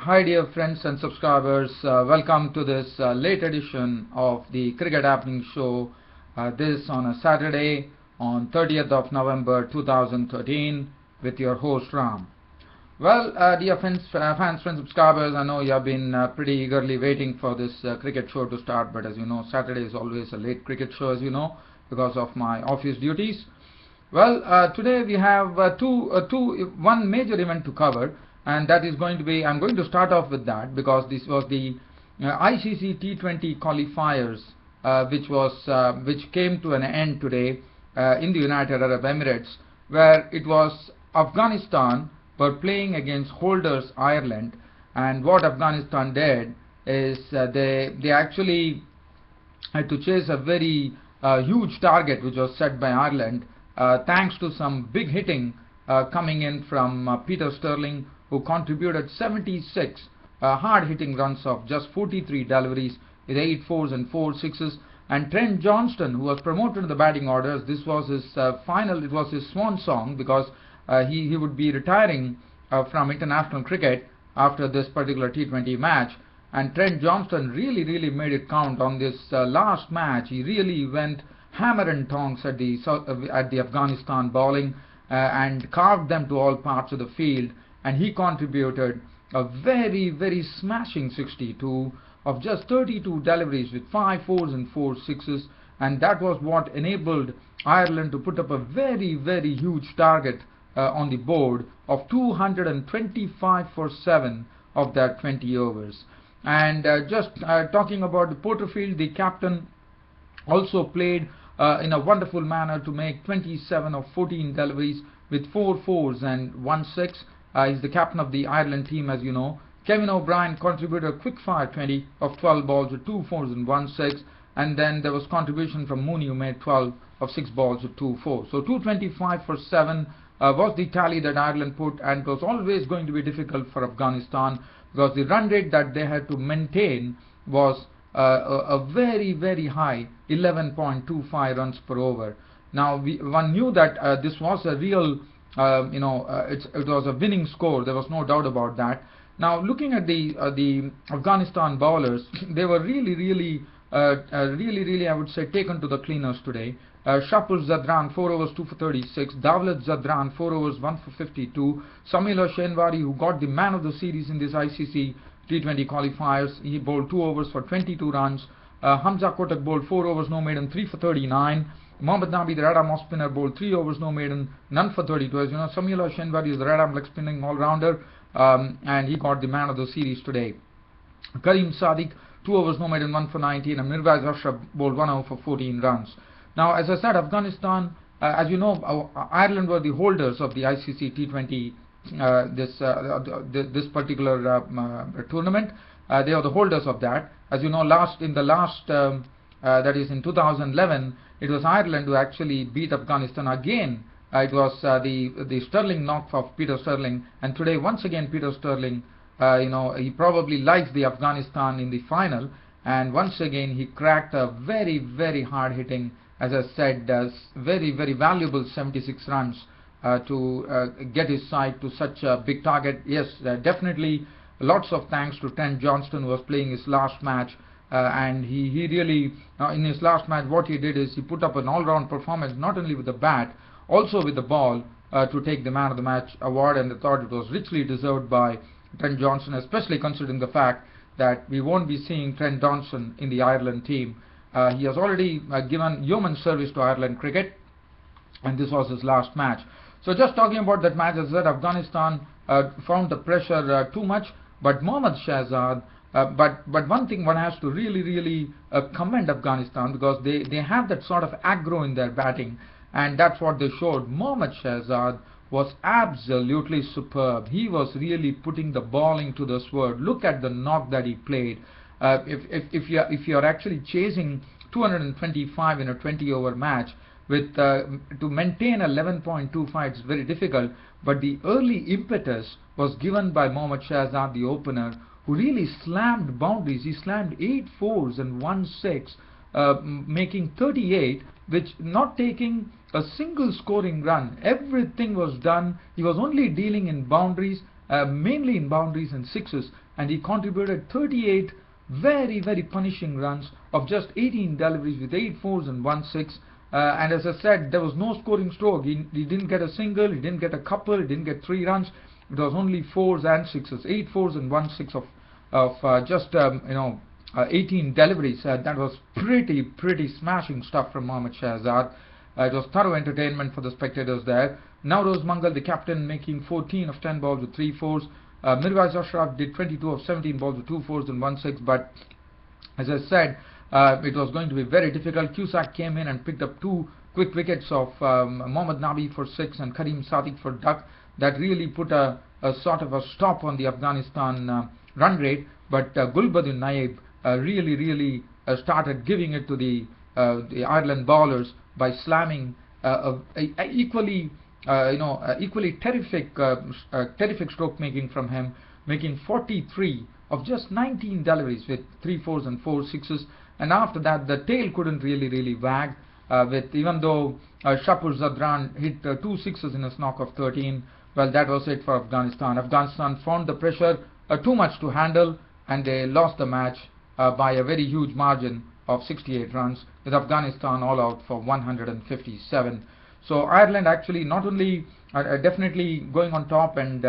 Hi dear friends and subscribers, welcome to this late edition of the Cricket Happening Show. This on a Saturday on 30th of November 2013 with your host Ram. Well, dear friends, subscribers, I know you have been pretty eagerly waiting for this cricket show to start, but as you know, Saturday is always a late cricket show, as you know, because of my office duties. Well, today we have one major event to cover, and that is going to be, I'm going to start off with that because this was the ICC T20 qualifiers, which came to an end today in the United Arab Emirates, where it was Afghanistan were playing against holders Ireland, and what Afghanistan did is they actually had to chase a very huge target which was set by Ireland, thanks to some big hitting coming in from Peter Sterling, who contributed 76 hard-hitting runs of just 43 deliveries with 8 fours and 4 sixes, and Trent Johnston, who was promoted to the batting orders. This was his it was his swan song, because he would be retiring from international cricket after this particular T20 match. And Trent Johnston really made it count on this last match. He really went hammer and tongs at the Afghanistan bowling and carved them to all parts of the field, and he contributed a very smashing 62 of just 32 deliveries with 5 fours and 4 sixes, and that was what enabled Ireland to put up a very huge target on the board of 225 for 7 of that 20 overs. And just talking about the Porterfield, the captain also played in a wonderful manner to make 27 of 14 deliveries with 4 fours and 1 six. He's the captain of the Ireland team, as you know. Kevin O'Brien contributed a quick fire 20 of 12 balls with 2 fours and 1 six, and then there was contribution from Mooney, who made 12 of 6 balls with 2 fours. So 225 for 7 was the tally that Ireland put, and it was always going to be difficult for Afghanistan because the run rate that they had to maintain was a very high 11.25 runs per over. Now one knew that this was a real it was a winning score. There was no doubt about that. Now looking at the Afghanistan bowlers, they were really I would say taken to the cleaners today. Shapur Zadran 4 overs 2 for 36, Davlat Zadran 4 overs 1 for 52, Samila Shenwari, who got the man of the series in this ICC T20 qualifiers, he bowled 2 overs for 22 runs. Hamza Kotak bowled 4 overs no maiden, 3 for 39. Mohammad Nabi, the right-arm off-spinner, bowled 3 overs no maiden, none for 32. As you know, Samila Shenwari is the right-arm leg-spinning all-rounder, and he got the man of the series today. Karim Sadiq 2 overs no maiden, 1 for 19, and Mirwais Ashraf bowled 1 over for 14 runs. Now, as I said, Afghanistan, as you know, Ireland were the holders of the ICC T20 this particular tournament. They are the holders of that. As you know, that is in 2011, it was Ireland who actually beat Afghanistan again. It was the Sterling knock of Peter Sterling, and today once again Peter Sterling, he probably likes the Afghanistan in the final, and once again he cracked a very hard hitting, as I said, very valuable 76 runs to get his side to such a big target. Yes, definitely lots of thanks to Trent Johnston, who was playing his last match, and he really in his last match what he did is he put up an all-round performance, not only with the bat, also with the ball, to take the man of the match award, and I thought it was richly deserved by Trent Johnston, especially considering the fact that we won't be seeing Trent Johnston in the Ireland team. He has already given yeoman service to Ireland cricket, and this was his last match. So just talking about that match, as I said, Afghanistan found the pressure too much, but Mohammad Shahzad, but one thing one has to really commend Afghanistan, because they have that sort of aggro in their batting, and that's what they showed. Mohammad Shahzad was absolutely superb. He was really putting the ball into the sword. Look at the knock that he played. If you're actually chasing 225 in a 20-over match, with to maintain 11.25, it's very difficult. But the early impetus was given by Mohammad Shahzad, the opener, who really slammed boundaries. He slammed 8 fours and 1 six, making 38, which not taking a single scoring run. Everything was done. He was only dealing in boundaries, mainly in boundaries and sixes, and he contributed 38 very punishing runs of just 18 deliveries with 8 fours and 1 6. And as I said, there was no scoring stroke. He didn't get a single, he didn't get a couple, he didn't get 3 runs. It was only 4s and 6s, 8 fours and 1 6 of just 18 deliveries. That was pretty smashing stuff from Mohammad Shahzad. It was thorough entertainment for the spectators there. Nowroz Mangal, the captain, making 14 of 10 balls with 3 fours. Mirwais Ashraf did 22 of 17 balls with 2 fours and 1 6. But as I said, it was going to be very difficult. Cusack came in and picked up 2 quick wickets of Mohammad Nabi for 6 and Karim Sadiq for duck. That really put a sort of a stop on the Afghanistan run rate. But Gulbuddin Naib really started giving it to the Ireland bowlers by slamming equally terrific stroke making from him, making 43 of just 19 deliveries with 3 fours and 4 sixes. And after that, the tail couldn't really wag. Even though Shapur Zadran hit 2 sixes in a knock of 13, well, that was it for Afghanistan. Afghanistan found the pressure too much to handle, and they lost the match by a very huge margin of 68 runs, with Afghanistan all out for 157. So Ireland actually not only definitely going on top and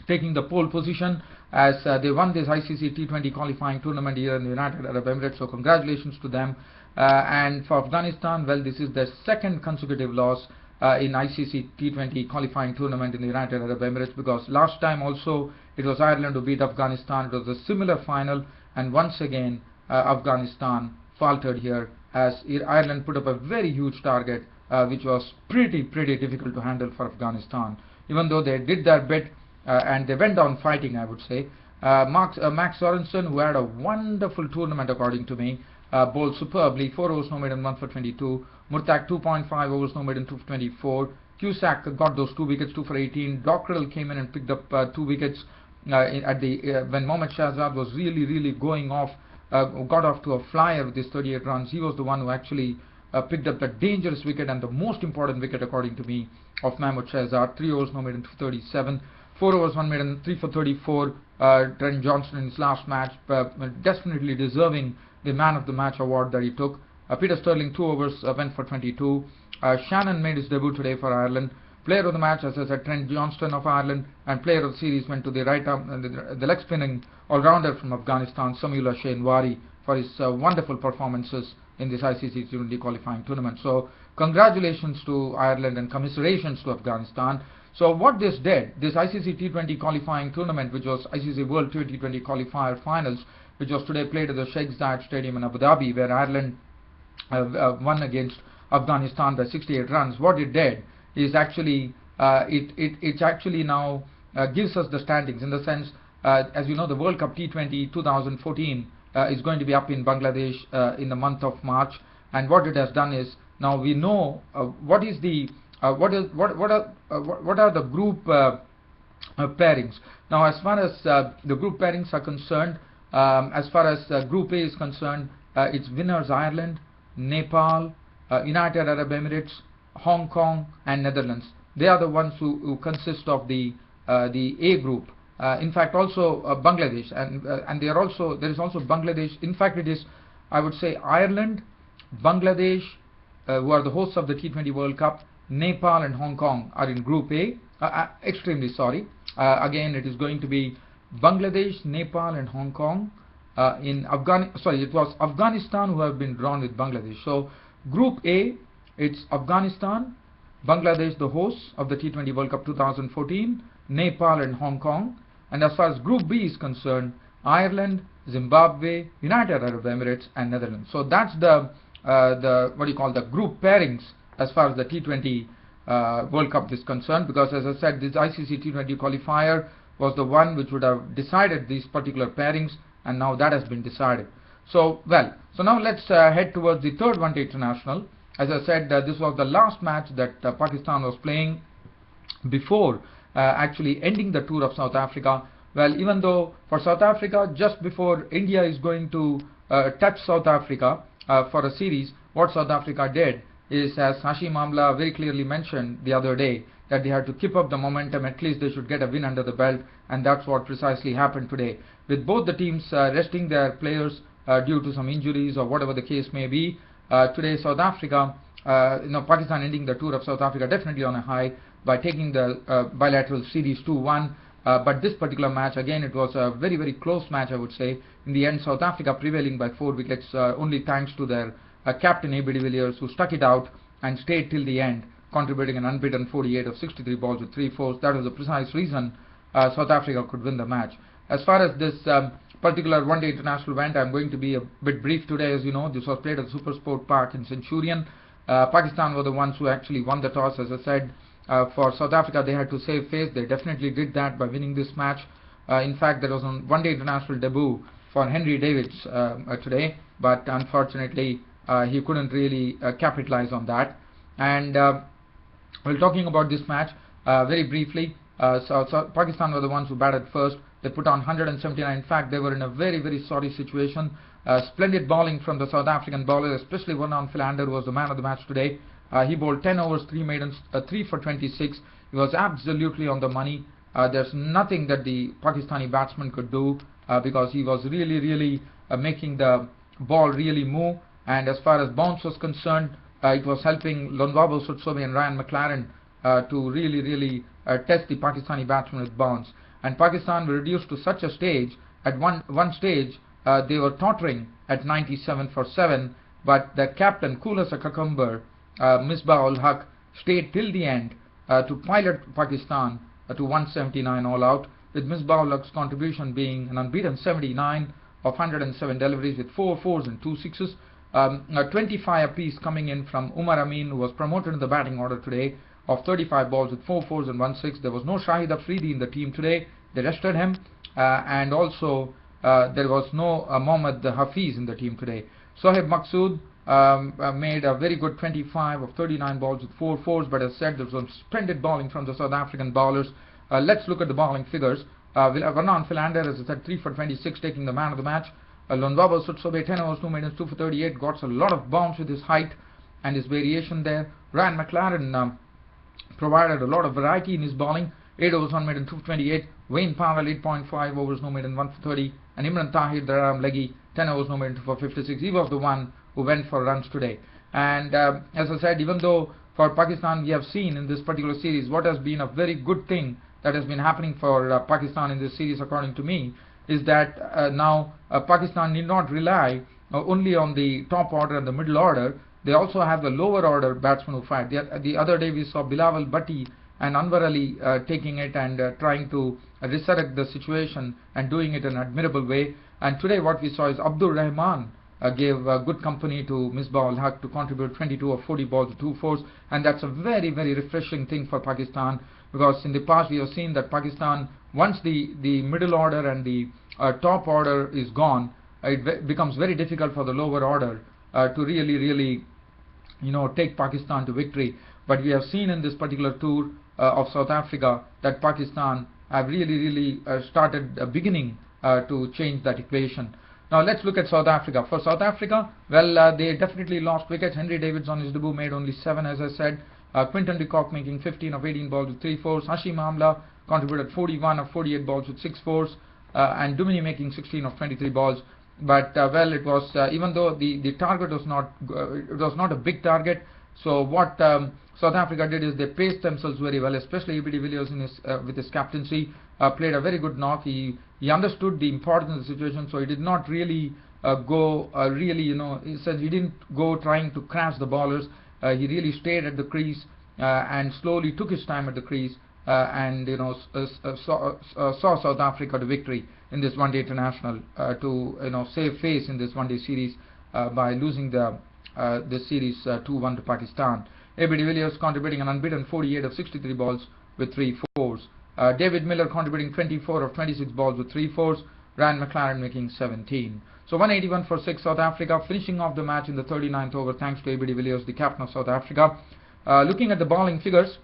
taking the pole position, as they won this ICC T20 qualifying tournament here in the United Arab Emirates, so congratulations to them. And for Afghanistan, well, this is their second consecutive loss in ICC T20 qualifying tournament in the United Arab Emirates, because last time also it was Ireland who beat Afghanistan. It was a similar final, and once again Afghanistan faltered here as Ireland put up a very huge target, which was pretty difficult to handle for Afghanistan. Even though they did their bit and they went on fighting, I would say. Max Sorensen, who had a wonderful tournament according to me, bowled superbly, 4 overs no maiden, 1 for 22. Murtagh 2.5 overs no maiden, 2 for 24. Cusack got those 2 wickets, 2 for 18. Dockrell came in and picked up 2 wickets when Mohammad Shahzad was really going off, got off to a flyer with his 38 runs. He was the one who actually picked up the dangerous wicket and the most important wicket according to me of Mohammad Shahzad. 3 overs no maiden, 2 for 37. 4 overs 1 maiden, 3 for 34. Trent Johnston in his last match, definitely deserving the man of the match award that he took. Peter Sterling 2 overs went for 22. Shannon made his debut today for Ireland. Player of the match, as I said, Trent Johnston of Ireland, and player of the series went to the right arm, the leg spinning all-rounder from Afghanistan, Samiullah Shainwari, for his wonderful performances in this ICC T20 qualifying tournament. So congratulations to Ireland and commiserations to Afghanistan. So what this did, this ICC T20 qualifying tournament, which was ICC World T20 qualifier finals, which was today played at the Sheikh Zayed Stadium in Abu Dhabi, where Ireland won against Afghanistan by 68 runs. What it did is actually it actually now gives us the standings, in the sense, as you know, the World Cup T20 2014 is going to be up in Bangladesh in the month of March, and what it has done is, now we know what are the group pairings. Now, as far as the group pairings are concerned, as far as Group A is concerned, it's winners Ireland, Nepal, United Arab Emirates, Hong Kong and Netherlands. They are the ones who consist of the A group. In fact, also Bangladesh, and there is also Bangladesh. In fact, it is, I would say, Ireland, Bangladesh, who are the hosts of the T20 World Cup. Nepal and Hong Kong are in Group A. Extremely sorry. Again, it is going to be Bangladesh, Nepal and Hong Kong. It was Afghanistan who have been drawn with Bangladesh. So Group A, it's Afghanistan, Bangladesh, the hosts of the T20 World Cup 2014, Nepal and Hong Kong. And as far as Group B is concerned, Ireland, Zimbabwe, United Arab Emirates and Netherlands. So that's the group pairings as far as the T20 World Cup is concerned, because as I said, this ICC T20 qualifier was the one which would have decided these particular pairings, and now that has been decided. So now let's head towards the third one-day international. As I said, this was the last match that Pakistan was playing before actually ending the tour of South Africa. Well, even though for South Africa, just before India is going to touch South Africa for a series, what South Africa did is, as Hashim Amla very clearly mentioned the other day, that they had to keep up the momentum. At least they should get a win under the belt, and that's what precisely happened today. With both the teams resting their players due to some injuries or whatever the case may be, today South Africa, Pakistan ending the tour of South Africa definitely on a high by taking the bilateral series 2-1. But this particular match, again, it was a very, very close match, I would say. In the end, South Africa prevailing by 4 wickets, only thanks to their captain A.B. de Villiers, who stuck it out and stayed till the end, contributing an unbeaten 48 of 63 balls with 3 fours. That was the precise reason South Africa could win the match. As far as this particular one-day international went, I'm going to be a bit brief today. As you know, this was played at the Supersport Park in Centurion. Pakistan were the ones who actually won the toss. As I said, for South Africa, they had to save face. They definitely did that by winning this match. In fact, there was a one-day international debut for Henry Davids today, but unfortunately, he couldn't really capitalize on that. And while talking about this match, very briefly, so Pakistan were the ones who batted first. They put on 179. In fact, they were in a very, very sorry situation. Splendid bowling from the South African bowlers, especially Vernon Philander, who was the man of the match today. He bowled 10 overs, 3 maidens, 3 for 26. He was absolutely on the money. There's nothing that the Pakistani batsman could do because he was really, really making the ball really move. And as far as bounce was concerned, it was helping Lonwabo Sutsobe and Ryan McLaren to really, really test the Pakistani batsmen with bounce. And Pakistan were reduced to such a stage. At one stage, they were tottering at 97 for 7, but the captain, cool as a cucumber, Misbah-ul-Haq, stayed till the end to pilot Pakistan to 179 all out, with Misbah-ul-Haq's contribution being an unbeaten 79 of 107 deliveries with 4 fours and 2 sixes. 25 apiece coming in from Umar Amin, who was promoted in the batting order today, of 35 balls with 4 fours and 1 6. There was no Shahid Afridi in the team today. They rested him, and also there was no Mohammad Hafiz in the team today. Sohaib Maqsood made a very good 25 of 39 balls with 4 fours, but as said, there was some splendid bowling from the South African bowlers. Let's look at the bowling figures. Vernon Philander, as I said, 3 for 26, taking the man of the match. Lonwabo Sutsobe, 10 overs, 2 maidens, 2 for 38, got a lot of bounce with his height and his variation there. Ryan McLaren provided a lot of variety in his bowling. 8 overs, 1 maiden, 2 for 28. Wayne Powell, 8.5 overs, no maiden, 1 for 30. And Imran Tahir, the Ram Leggy, 10 overs, no maiden, 2 for 56. He was the one who went for runs today. And as I said, even though for Pakistan we have seen in this particular series, what has been a very good thing that has been happening for Pakistan in this series, according to me, is that now Pakistan need not rely only on the top order and the middle order. They also have the lower order batsmen who fight. The other day we saw Bilawal Bhatti and Anwar Ali taking it and trying to resurrect the situation and doing it in an admirable way. And today what we saw is Abdur Rahman gave good company to Misbah-ul-Haq to contribute 22 of 40 balls with 2 fours, and that's a very, very refreshing thing for Pakistan, because in the past we have seen that Pakistan, once the middle order and the top order is gone, it becomes very difficult for the lower order to really take Pakistan to victory. But we have seen in this particular tour of South Africa that Pakistan have really started beginning to change that equation. Now let's look at South Africa. For South Africa, well, they definitely lost wickets. Henry Davids on his debut made only 7, as I said. Quinton de Kock making 15 of 18 balls with 3 fours. Hashim Amla contributed 41 of 48 balls with 6 fours. And Dumini making 16 of 23 balls. But well, it was even though the target was not a big target. So what South Africa did is they paced themselves very well, especially A.B. de Villiers in with his captaincy. Played a very good knock. He understood the importance of the situation, so he did not really go he said he didn't go trying to crash the bowlers. He really stayed at the crease and slowly took his time at the crease and saw South Africa to victory in this one-day international to save face in this one-day series by losing the series 2-1 to Pakistan. A.B. de Villiers contributing an unbeaten 48 of 63 balls with 3 fours. David Miller contributing 24 of 26 balls with 3 fours. Ryan McLaren making 17. So 181 for 6 South Africa, finishing off the match in the 39th over thanks to A.B. de Villiers, the captain of South Africa. Looking at the bowling figures,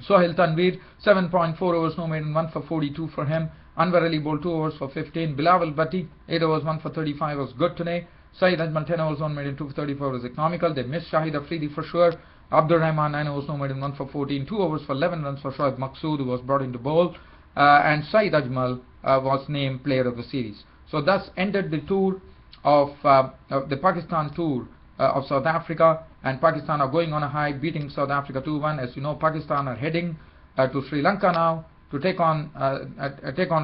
Sohail Tanveer 7.4 overs, no maiden, 1 for 42 for him. Anwar Ali bowled 2 overs for 15. Bilawal Bhatti 8 overs, 1 for 35 was good today. Saeed Ajmal 10 overs, 1 maiden, 2 for 34 was economical. They missed Shahid Afridi for sure. Abdur Rahman, 9 overs, no more than 1 for 14, 2 overs for 11 runs for Shoaib Maqsood, who was brought into bowl, and Saeed Ajmal was named player of the series. So thus ended the tour of the Pakistan tour of South Africa, and Pakistan are going on a high, beating South Africa 2-1. As you know, Pakistan are heading to Sri Lanka now to take on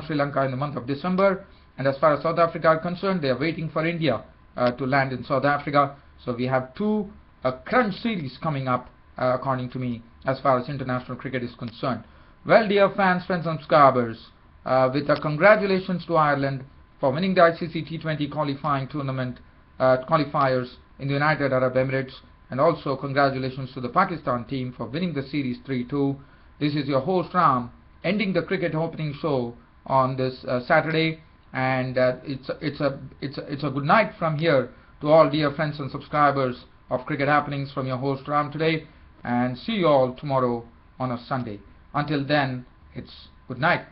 Sri Lanka in the month of December. And as far as South Africa are concerned, they are waiting for India to land in South Africa. So we have two crunch series coming up, according to me, as far as international cricket is concerned. Well, dear fans, friends and subscribers, with a congratulations to Ireland for winning the ICC T20 qualifying tournament qualifiers in the United Arab Emirates, and also congratulations to the Pakistan team for winning the series 3-2. This is your host Ram, ending the cricket opening show on this Saturday, and it's a good night from here to all dear friends and subscribers of Cricket Happenings from your host Ram today, and see you all tomorrow on a Sunday. Until then, it's good night.